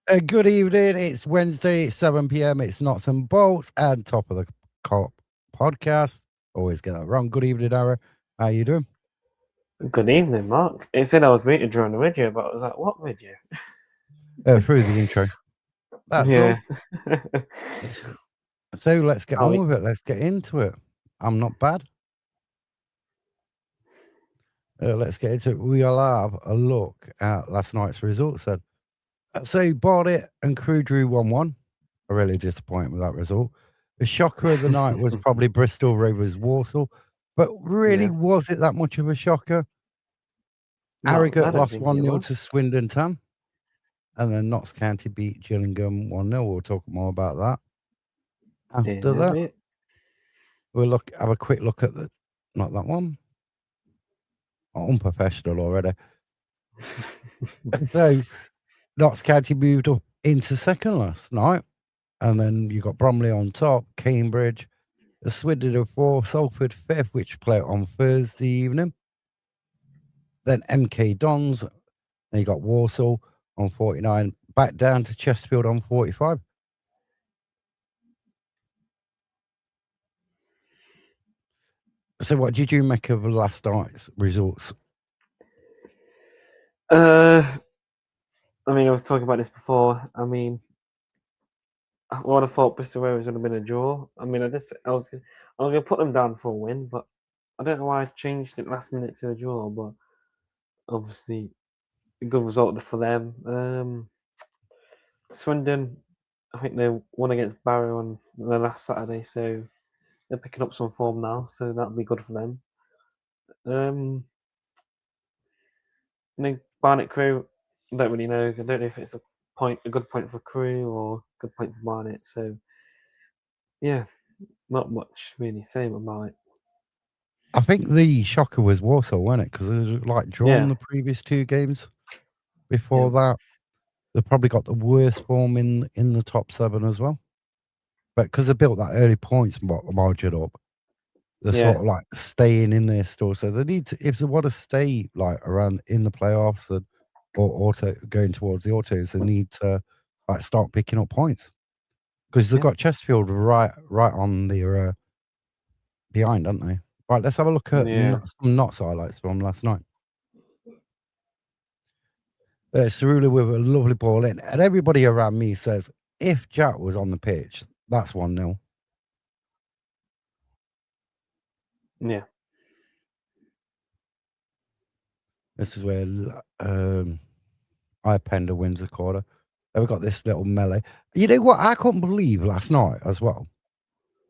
Good evening. It's Wednesday, 7 p.m. It's Notts and Bolts and Top of the Cop podcast. Always get that wrong. Good evening, Ara. How you doing? Good evening, Mark. It said I was meant to join the video, but I was like, what video? Through the intro. That's all. So let's get on with it. Let's get into it. I'm not bad. Let's get into it. We'll have a look at last night's results then. So Barnet and Crew drew 1-1. I'm really disappointed with that result. The shocker of the night was probably Bristol Rovers Walsall, but really, was it that much of a shocker? Harrogate lost 1-0 to Swindon Town, and then Notts County beat Gillingham 1-0. We'll talk more about that. After that, we'll have a quick look at not that one. Unprofessional already. So Notts County moved up into second last night, and then you got Bromley on top, Cambridge, Swindon in fourth, Salford fifth, which play on Thursday evening. Then MK Dons, then you got Walsall on 49, back down to Chesterfield on 45. So what did you make of last night's results? I mean, I was talking about this before. I mean, I would have thought Bristol Rovers would have been a draw. I mean, I was going to put them down for a win, but I don't know why I changed it last minute to a draw, but obviously a good result for them. Swindon, I think they won against Barrow on the last Saturday, so they're picking up some form now, so that'll be good for them. I think Barnet Crew, I don't really know. I don't know if it's a good point for Crew or a good point for Barnet. So, yeah, not much really saying about it. I think the shocker was Walsall, wasn't it? Because they like drawn the previous two games before that. They probably got the worst form in the top seven as well. But because they built that early points margin up, they're sort of like staying in their store. So they need to, if they want to stay like around in the playoffs or auto going towards the autos, they need to like start picking up points because they've got Chesterfield right on the behind, haven't they? Right, let's have a look at some Notts highlights from last night. Cerullo with a lovely ball in, and everybody around me says if Jack was on the pitch, that's 1-0. Yeah. This is where Ipenda wins the quarter. Then we've got this little melee. You know what? I couldn't believe last night as well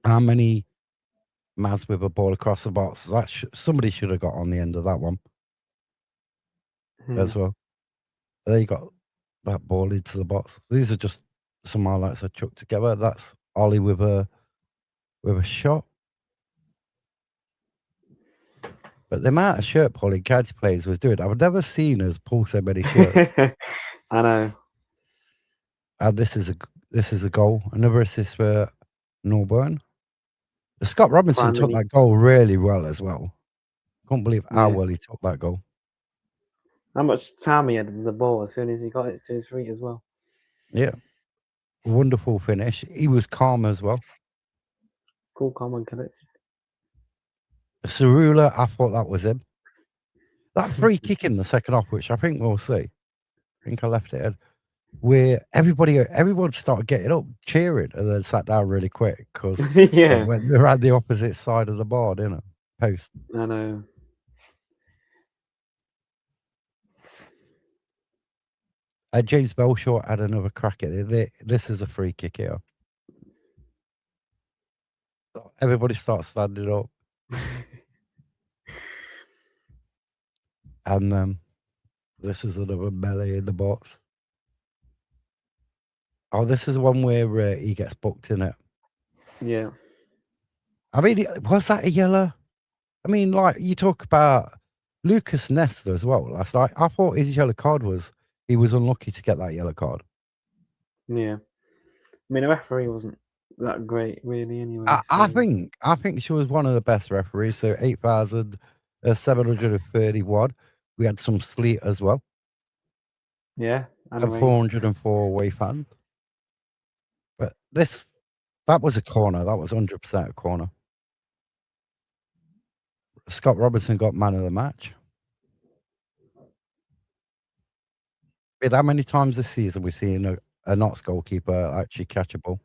how many Maz with a ball across the box. That somebody should have got on the end of that one as well. There you got that ball into the box. These are just some highlights I chucked together. That's Ollie with a shot. But the amount of shirt pulling county players was doing, I've never seen us pull so many shirts. I know. And this is a goal. Another assist for Norburn. Scott Robinson took that goal really well as well. Can't believe how well he took that goal. How much time he had in the ball as soon as he got it to his feet as well. Yeah. Wonderful finish. He was calm as well. Cool, calm and collected. Cerullo, I thought that was him. That free kick in the second half, which I think we'll see. I think I left it in, where everyone started getting up, cheering, and then sat down really quick because when they're at the opposite side of the bar, post. I know. James Belshaw had another crack at it. This is a free kick here. Everybody starts standing up. And this is another melee in the box. Oh, this is one where he gets booked in it. Yeah. I mean, was that a yellow? I mean, like, you talk about Lucas Nesta as well last night. I thought his yellow card he was unlucky to get that yellow card. Yeah. I mean, the referee wasn't that great, really, anyway. I think she was one of the best referees. So 8,731. We had some sleet as well. Yeah, and 404 away fans. But that was a corner. That was 100% a corner. Scott Robertson got man of the match. But how many times this season we've seen a Notts goalkeeper actually catch a ball?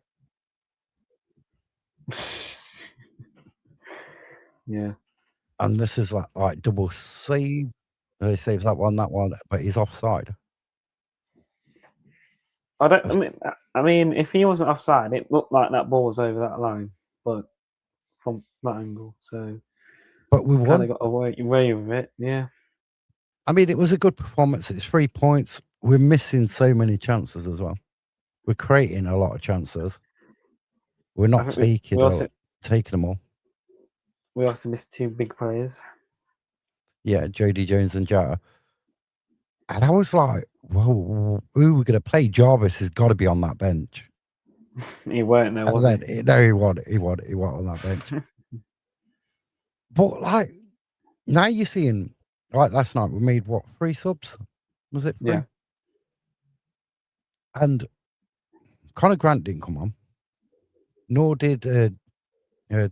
Yeah. And this is like double save. He saves that one, but he's offside. I mean, if he wasn't offside, it looked like that ball was over that line, but from that angle, so. But we kind won. of got away with it, yeah. I mean, it was a good performance. It's 3 points. We're missing so many chances as well. We're creating a lot of chances. We're not taking them all. We also missed 2 big players. Yeah, Jody Jones and Jota. And I was like, whoa, who are we going to play? Jarvis has got to be on that bench. He weren't there, was he? No, he wasn't. He wasn't on that bench. But like, now you're seeing, like last night, we made 3 subs? Was it 3? Yeah. And Conor Grant didn't come on. Nor did, I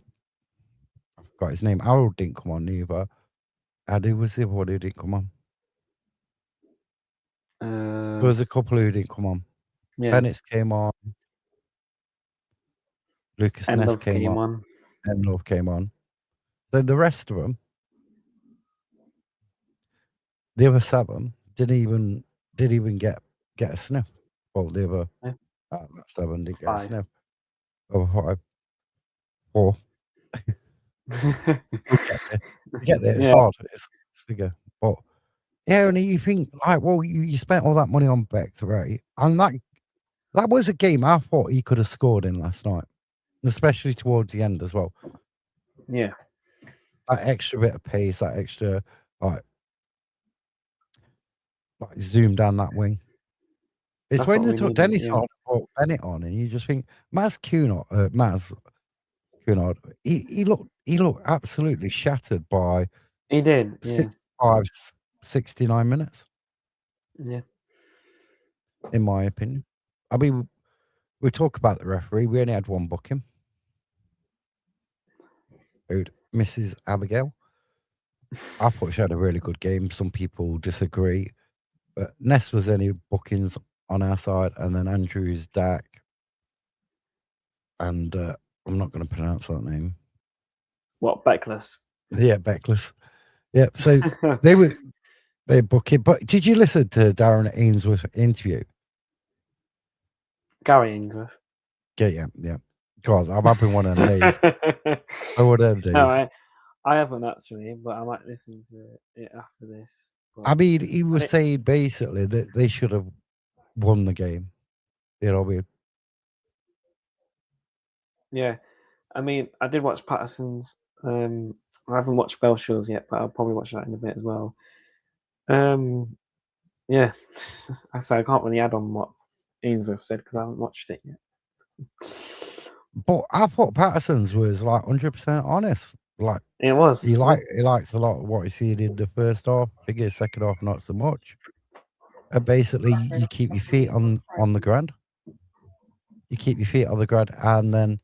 forgot his name, Harold didn't come on either. And who was the other one who didn't come on? There was a couple who didn't come on. Yeah. Bennett came on. Lucas Ness came on. Enlove came on. So the rest of them, the other 7, didn't even get a sniff. Well, the other 7 didn't get a sniff. Over 5. 4. We'll get there. It's hard. It's bigger. But yeah, and you think like, well, you spent all that money on Beck, right? And that was a game I thought he could have scored in last night, especially towards the end as well. Yeah. That extra bit of pace, that extra like zoom down that wing. It's when they took Dennis on or Bennett on, and you just think Maz Cunard, he looked absolutely shattered by he did 69 minutes. Yeah. In my opinion. I mean, we talk about the referee. We only had one booking. Mrs. Abigail. I thought she had a really good game. Some people disagree. But Ness was any bookings on our side, and then Andrew's Dak. And I'm not going to pronounce that name. What, Beckless? Yeah, Beckless. Yeah, so they book it. But did you listen to Darren Ainsworth's interview? Gary Ainsworth. Yeah. God, I'm having one of them days. One of them days. No, I haven't actually, but I might listen to it after this. But I mean, he was saying basically that they should have won the game. You know what I mean? Yeah. I mean, I did watch Patterson's. I haven't watched Belshaw's yet, but I'll probably watch that in a bit as well. Yeah. So I can't really add on what Ainsworth said because I haven't watched it yet. But I thought Patterson's was like 100% honest. Like it was. He liked a lot of what he seen in the first half. I think the second half not so much. And basically, you keep your feet on the ground. You keep your feet on the ground, and then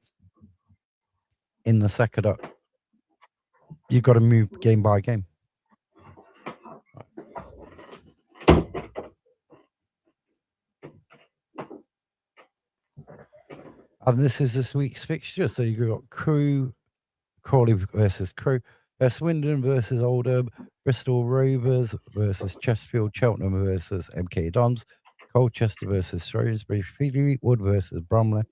in the second half, you've got to move game by game. And this is this week's fixture. So you've got Crawley versus Crew, Swindon versus Oldham, Bristol Rovers versus Chesterfield, Cheltenham versus MK Dons, Colchester versus Shrewsbury, Fleetwood versus Bromley,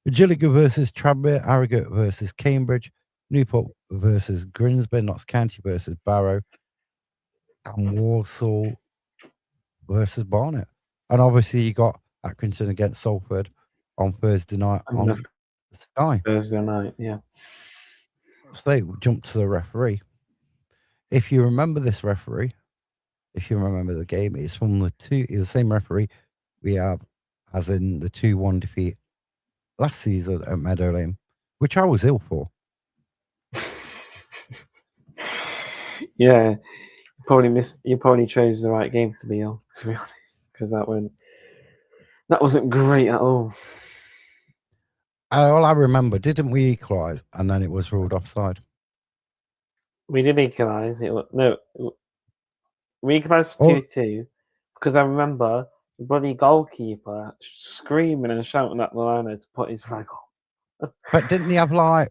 Gillingham versus Tranmere, Harrogate versus Cambridge, Newport versus Grimsby, Notts County versus Barrow, and Walsall versus Barnet. And obviously you got Accrington against Salford on Thursday night on Sky. Thursday night, yeah. So they jump to the referee. If you remember this referee, if you remember the game, it's from the same referee we have as in the 2-1 defeat last season at Meadow Lane, which I was ill for. Yeah, you probably chose the right game to be on, to be honest, because that went That wasn't great at all. All I remember, didn't we equalise and then it was ruled offside? We did equalise. We equalised for Or 2-2 because I remember the bloody goalkeeper screaming and shouting at the liner to put his flag on. but didn't he have like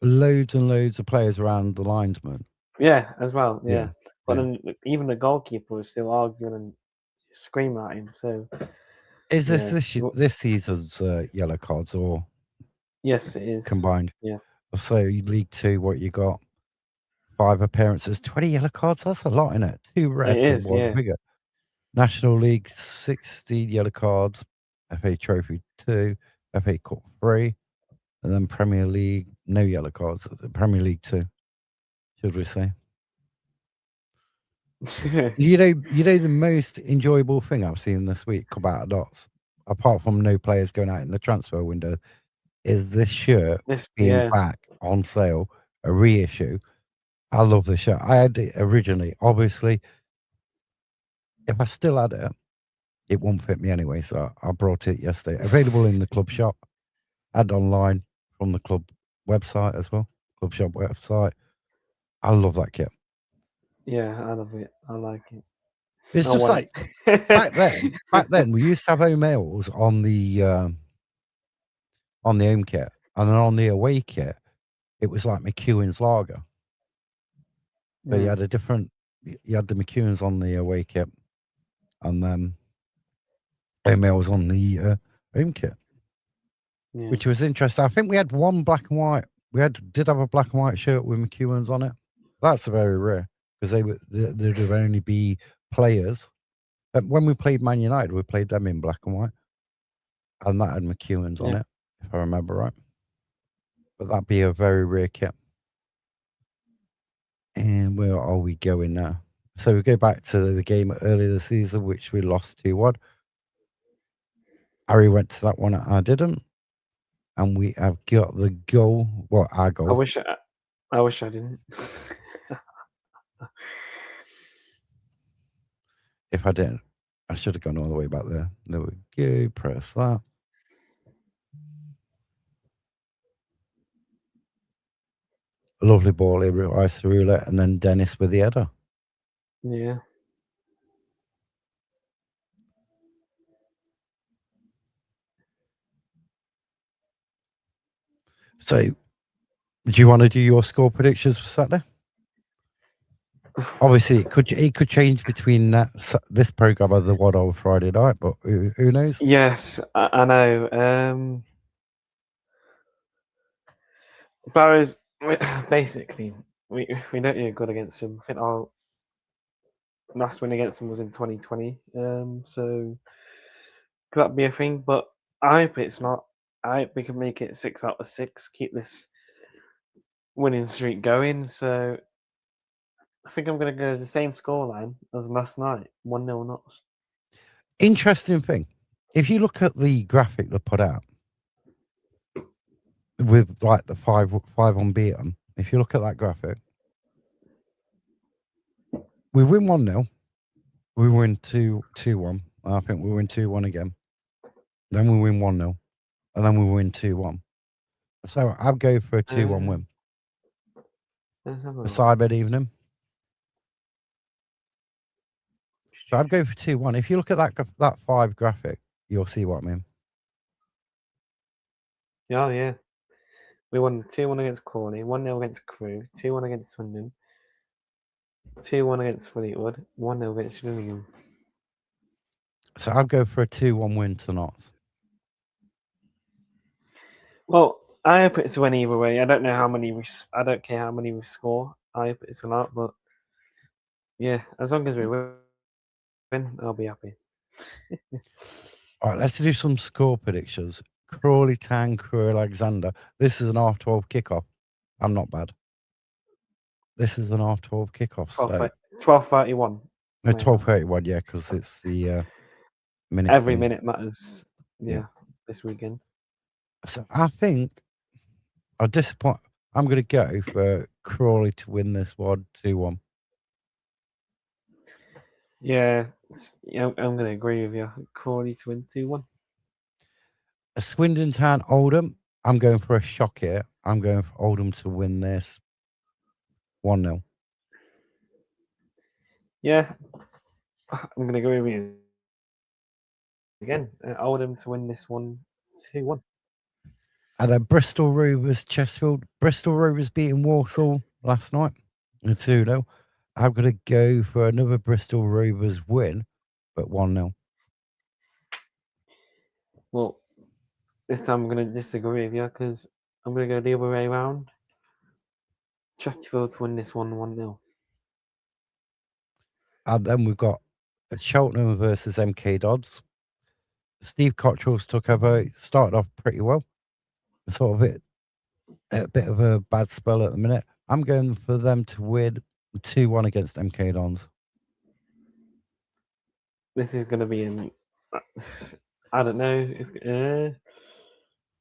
loads and loads of players around the linesman? Yeah, as well. Yeah, but Yeah. then even the goalkeeper was still arguing and screaming at him. So Is yeah, this season's yellow cards or yes, it is. combined? Yeah, So League Two, what you got? 5 appearances, 20 yellow cards. That's a lot, isn't it? 2 it reds and is. 1 Yeah, figure. National League, 16 yellow cards. FA Trophy 2, FA Cup 3, and then Premier League, no yellow cards. Premier League 2, should we say? You know the most enjoyable thing I've seen this week come out of Notts, apart from no players going out in the transfer window, is this shirt being yeah, back on sale, a reissue. I love this shirt. I had it originally. Obviously, if I still had it, it won't fit me anyway, so I brought it yesterday. Available in the club shop, and online from the club website as well, club shop website. I love that kit. yeah. I love it. I like it. It's I just want like it. back then we used to have home mails on the home kit, and then on the away kit, it was like McEwen's lager. So you Yeah, had you had the McEwen's on the away kit, and then home mails on the home kit, yeah, which was interesting. I think we had one black and white. Did have a black and white shirt with McEwen's on it. That's very rare because there'd only be players. When we played Man United, we played them in black and white, and that had McEwen's on yeah. it, if I remember right. But that'd be a very rare kit. And where are we going now? So we go back to the game earlier this season, which we lost 2-1. Harry went to that one, I didn't. And we have got the goal. Well, our I goal. wish I wish I didn't. If I didn't, I should have gone all the way back there. There we go. Press that. A lovely ball here, ice roulette, and then Dennis with the header. Yeah. So, do you want to do your score predictions for Saturday? Obviously, it could change between this program and the one on Friday night, but who knows? Yes, I know. Barrow's basically we don't do good against him. I think our last win against him was in 2020. So could that be a thing? But I hope it's not. I hope we can make it 6 out of 6. Keep this winning streak going. So I think I'm going to go the same scoreline as last night, 1-0 Notts. Interesting thing. If you look at the graphic they put out with like the five unbeaten, if you look at that graphic, we win 1-0, we win 2-1. I think we win 2-1 again. Then we win 1-0, and then we win 2-1. So I'll go for a 2-1 win. Let's have a A look. side bet evening. So I'd go for 2-1. If you look at that 5 graphic, you'll see what I mean. Yeah, yeah. We won 2-1 against Corney, 1-0 against Crewe, 2-1 against Swindon, 2-1 against Fleetwood, 1-0 against Birmingham. So I'll go for a 2-1 win to Notts. Well, I hope it's a win either way. I don't know how many I don't care how many we score. I hope it's a lot, but yeah, as long as we win, I'll be happy. All right, let's do some score predictions. Crawley Town, Crewe Alexander. This is an half-12 kickoff. I'm not bad. This is an half-12 kickoff. 12:31. 12:31, yeah, because it's the minute. Every thing. minute matters. Yeah, this weekend. So I think I'm disappointed. I'm going to go for Crawley to win this one 2-1. Yeah, I'm going to agree with you. Crawley to win 2-1. Swindon Town Oldham. I'm going for a shock here. I'm going for Oldham to win this 1-0. Yeah, I'm going to go with you again. Oldham to win this one 2-1. And then Bristol Rovers, Chesterfield. Bristol Rovers beating Walsall last night 2-0. I'm going to go for another Bristol Rovers win, but 1-0. Well, this time I'm going to disagree with you because I'm going to go the other way around. Chesterfield to win this one 1-0. And then we've got Cheltenham versus MK Dodds. Steve Cottrell's took over, started off pretty well. Sort of a bit of a bad spell at the minute. I'm going for them to win 2-1 against MK Dons. This is going to be in. I don't know.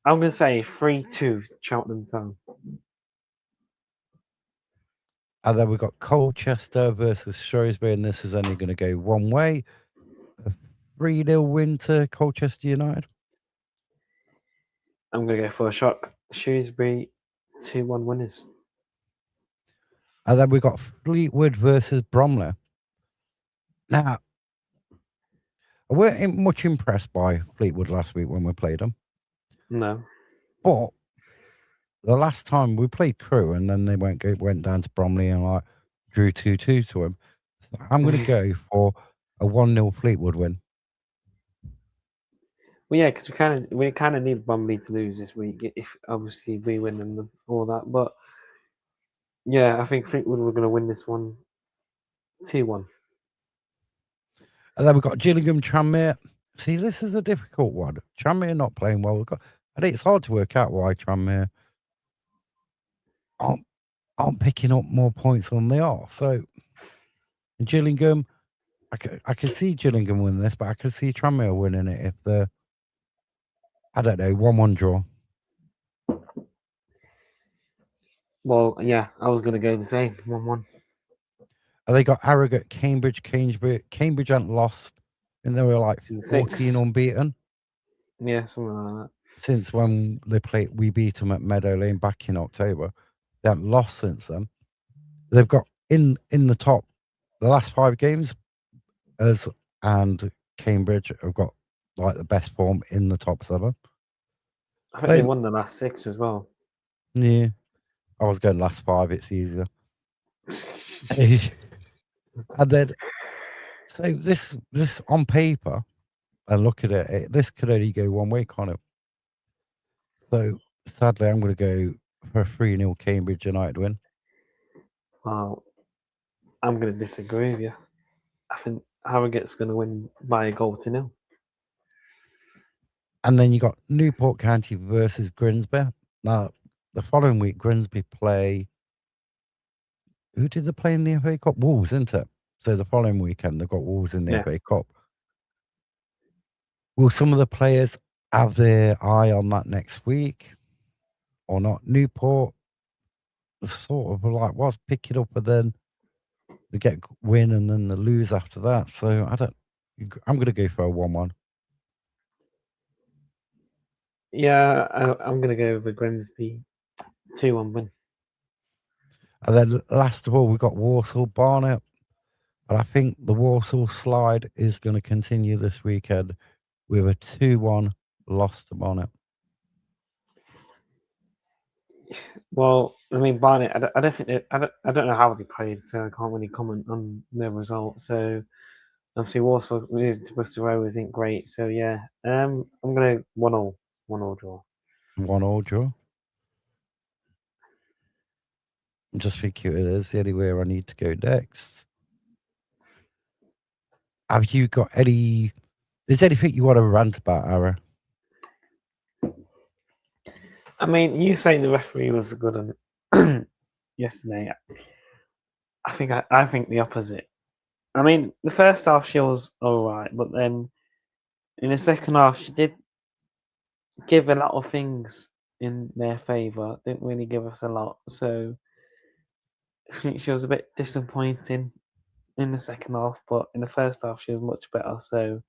I'm going to say 3-2 Cheltenham Town. And then we've got Colchester versus Shrewsbury, and this is only going to go one way. A 3-0 win to Colchester United. I'm going to go for a shock. Shrewsbury 2-1 winners. And then we've got Fleetwood versus Bromley. Now, I weren't much impressed by Fleetwood last week when we played them. No. But the last time we played Crewe and then they went down to Bromley and drew 2-2 to him. So I'm going to go for a 1-0 Fleetwood win. Well, yeah, because we kind of need Bromley to lose this week if obviously we win and all that. But yeah, I think Fleetwood were going to win this one 2-1. And then we've got Gillingham Tranmere. See, this is a difficult one. Tranmere not playing well. I think it's hard to work out why Tranmere aren't picking up more points than they are. So Gillingham, I can see Gillingham win this, but I can see Tranmere winning it if they're, I don't know, 1-1 draw. Well, yeah, I was going to go the same 1-1. They got Harrogate, Cambridge. Cambridge hadn't lost, and they were like 14 unbeaten. Yeah, something like that. Since when we beat them at Meadow Lane back in October. They haven't lost since then. They've got in the top, the last 5 games, and Cambridge have got like the best form in the top 7. I think they won the last 6 as well. Yeah, I was going last 5. It's easier. And then, so this on paper, and look at it, this could only go one way, kind of. So sadly, I'm going to go for a 3-0 Cambridge United win. Well, I'm going to disagree with you. I think Harrogate's going to win by a goal to 0. And then you got Newport County versus Grimsby. Now, the following week, Grimsby play. Who did they play in the FA Cup? Wolves, isn't it? So the following weekend, they've got Wolves in the FA Cup. Will some of the players have their eye on that next week or not? Newport sort of was picking up, and then they get win and then they lose after that. So I'm going to go for a 1-1. Yeah, I'm going to go with Grimsby 2-1 win. And then last of all, we've got Walsall Barnet. But I think the Walsall slide is going to continue this weekend with a 2-1 loss to Barnet. Well, I mean, Barnet, I don't think I don't know how they played, so I can't really comment on their result. So obviously, Warsaw losing to Bristol Rovers isn't great. So yeah, I'm gonna 1-1 draw. 1-1 draw. I just think it is the only way I need to go next. Have you got any? Is there anything you want to rant about, Ara? I mean, you saying the referee was good on yesterday. I think the opposite. I mean, the first half she was all right, but then in the second half she did give a lot of things in their favour. Didn't really give us a lot, so I think she was a bit disappointing in the second half. But in the first half, she was much better. So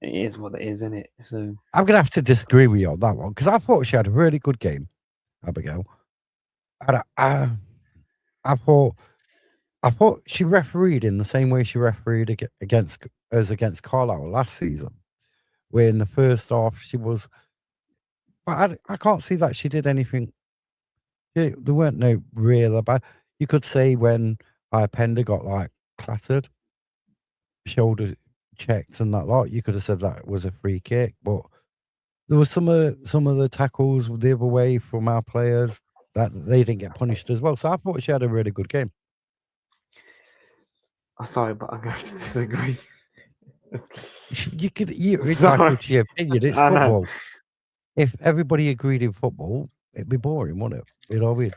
it is what it is, isn't it? So I'm gonna have to disagree with you on that one because I thought she had a really good game, Abigail. And I thought she refereed in the same way she refereed against Carlisle last season, where in the first half she was. But I can't see that she did anything. There weren't no real bad. You could say when Pender got like clattered, shoulder checked and that lot, you could have said that was a free kick. But there was some of the tackles the other way from our players that they didn't get punished as well. So I thought she had a really good game. I'm sorry, but I'm going to disagree. You're Sorry. entitled to your opinion. It's I know. football. If everybody agreed in football, it'd be boring, wouldn't it? You know what I mean?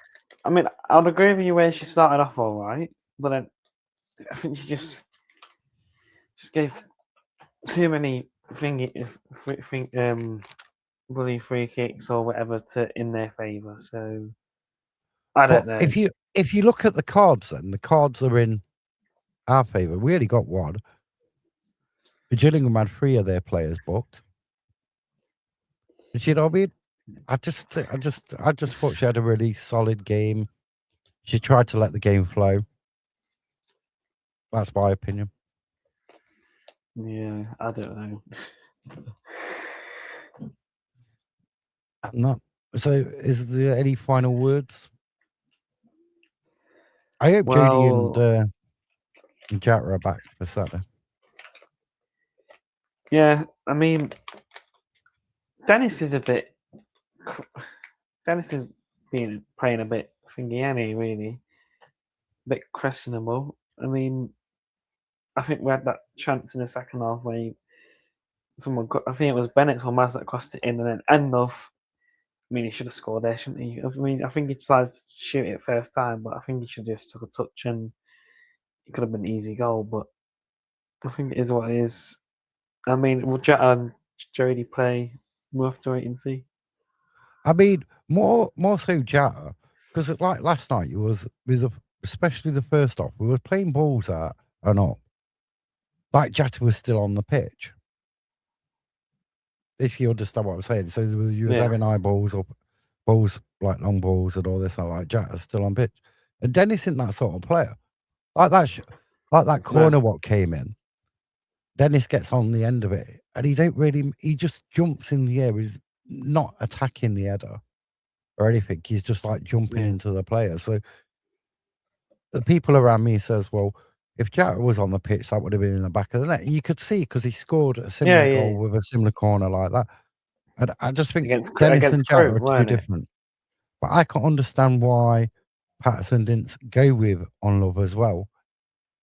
I mean, I'd agree with you where she started off all right, but then I think she just gave too many bully free kicks or whatever in their favour. So I don't know. If you look at the cards, then the cards are in our favour. We only got one. Gillingham had 3 of their players booked. You know what I mean? I just thought she had a really solid game. She tried to let the game flow. That's my opinion. Yeah, I don't know. I'm not. So, is there any final words? I hope Jody and Jatta are back for Saturday. Yeah, I mean, Dennis is playing a bit thingy, any really, a bit questionable. I mean, I think we had that chance in the second half where I think it was Bennett or Maz that crossed it in, and then Endorf. I mean, he should have scored there, shouldn't he? I mean, I think he decided to shoot it first time, but I think he should have just took a touch and it could have been an easy goal. But I think it is what it is. I mean, will Jatta and Jody play? We'll have to wait and see. I mean, more so Jatta, because like last night, it was especially the first half, we were playing balls out and up. Like Jatta was still on the pitch. If you understand what I'm saying. So you was having high balls up, balls like long balls and all this, and like Jatta's still on pitch. And Dennis isn't that sort of player. Like that corner what came in. Dennis gets on the end of it, and he just jumps in the air. He's not attacking the header or anything. He's just like jumping into the player. So the people around me says, well, if Jatta was on the pitch, that would have been in the back of the net. You could see because he scored a similar goal with a similar corner like that. And I just think Dennis and Jatta are too different. But I can't understand why Patterson didn't go with On Love as well.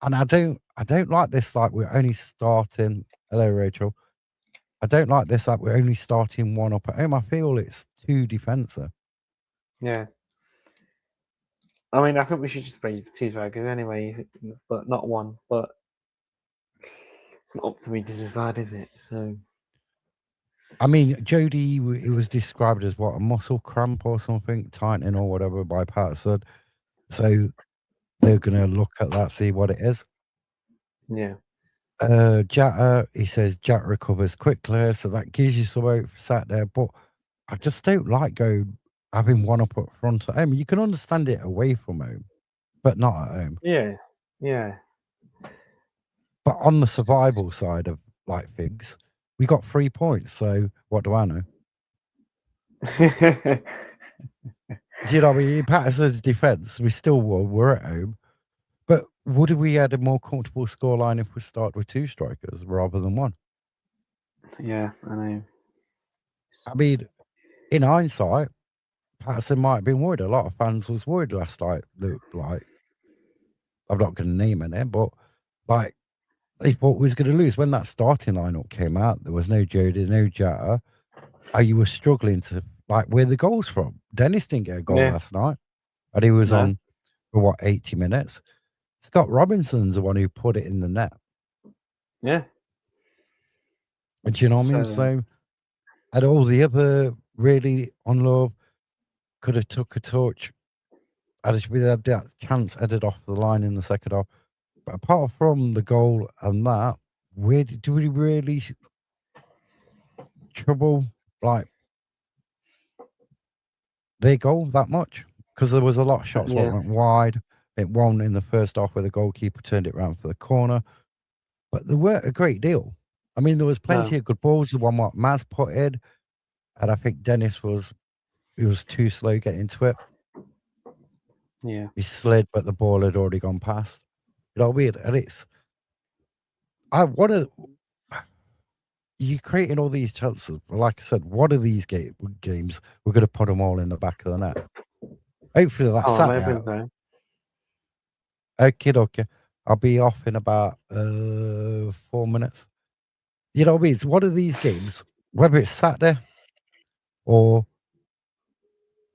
And I don't like this, like we're only starting. Hello, Rachel. I don't like this, like we're only starting one up at home. I feel it's too defensive. Yeah. I mean, I think we should just play 2 strikers anyway, but not one. But it's not up to me to decide, is it? So. I mean, Jody, it was described as what, a muscle cramp or something, tightening or whatever by Patterson. So they're going to look at that, see what it is. Yeah. Jatta, he says Jatta recovers quickly, so that gives you some hope for Saturday. But I just don't like having one up front at home. You can understand it away from home, but not at home. Yeah, yeah. But on the survival side of like things, we got 3 points. So what do I know? Do you know what I mean? In Patterson's defence, we still won. We're at home. But would we had a more comfortable scoreline if we started with 2 strikers rather than 1? Yeah, I know. I mean, in hindsight, Patterson might have been worried. A lot of fans was worried last night that, like, I'm not going to name it, but like, they thought we was going to lose. When that starting lineup came out, there was no Jody, no Jatta. You were struggling to, like, where the goals from. Dennis didn't get a goal last night, and he was on for 80 minutes. Scott Robinson's the one who put it in the net. Yeah. Do you know what I mean? So, and all the other really On Love could have took a touch. And we had that chance headed off the line in the second half. But apart from the goal and that, do we really trouble like their goal that much? Because there was a lot of shots what Yeah. went wide. It won in the first half where the goalkeeper turned it round for the corner, but there weren't a great deal. I mean, there was plenty No. of good balls. The one what Maz put in, and I think Dennis was too slow getting to it. Yeah. He slid, but the ball had already gone past. You know what I mean? And it's what are you creating all these chances? Like I said, what are these games? We're going to put them all in the back of the net. Hopefully that's Oh, I'm Saturday. hoping so. Okay. I'll be off in about 4 minutes. You know what I mean? So what are these games? Whether it's Saturday or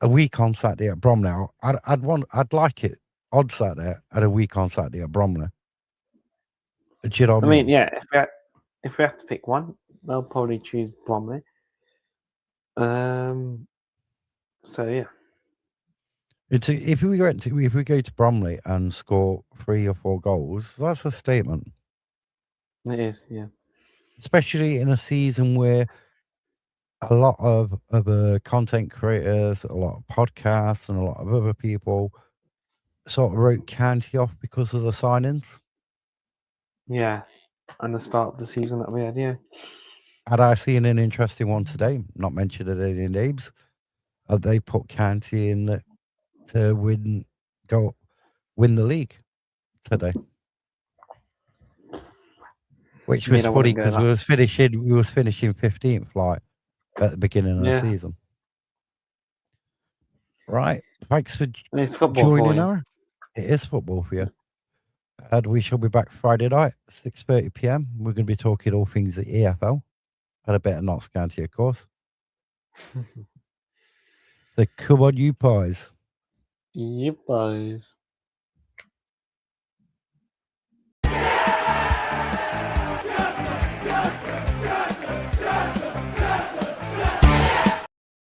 a week on Saturday at Bromley, I'd like it on Saturday and a week on Saturday at Bromley. Do you know what I I mean, mean? yeah. If we have to pick one, they'll probably choose Bromley. So yeah. If we go to Bromley and score 3 or 4 goals, that's a statement. It is, yeah. Especially in a season where a lot of other content creators, a lot of podcasts, and a lot of other people sort of wrote County off because of the signings. Yeah. And the start of the season that we had, yeah. Had I seen an interesting one today, not mentioning any names, they put County in to win the league today. Which I mean, was I funny wouldn't go because that. we was finishing 15th like at the beginning of the Yeah. season. Right. Thanks for It's football for joining you. our. It is football for you. And we shall be back Friday night, 6:30 p.m. We're going to be talking all things the EFL and a bit of Notts County, of course. So come on, you pies. You boys.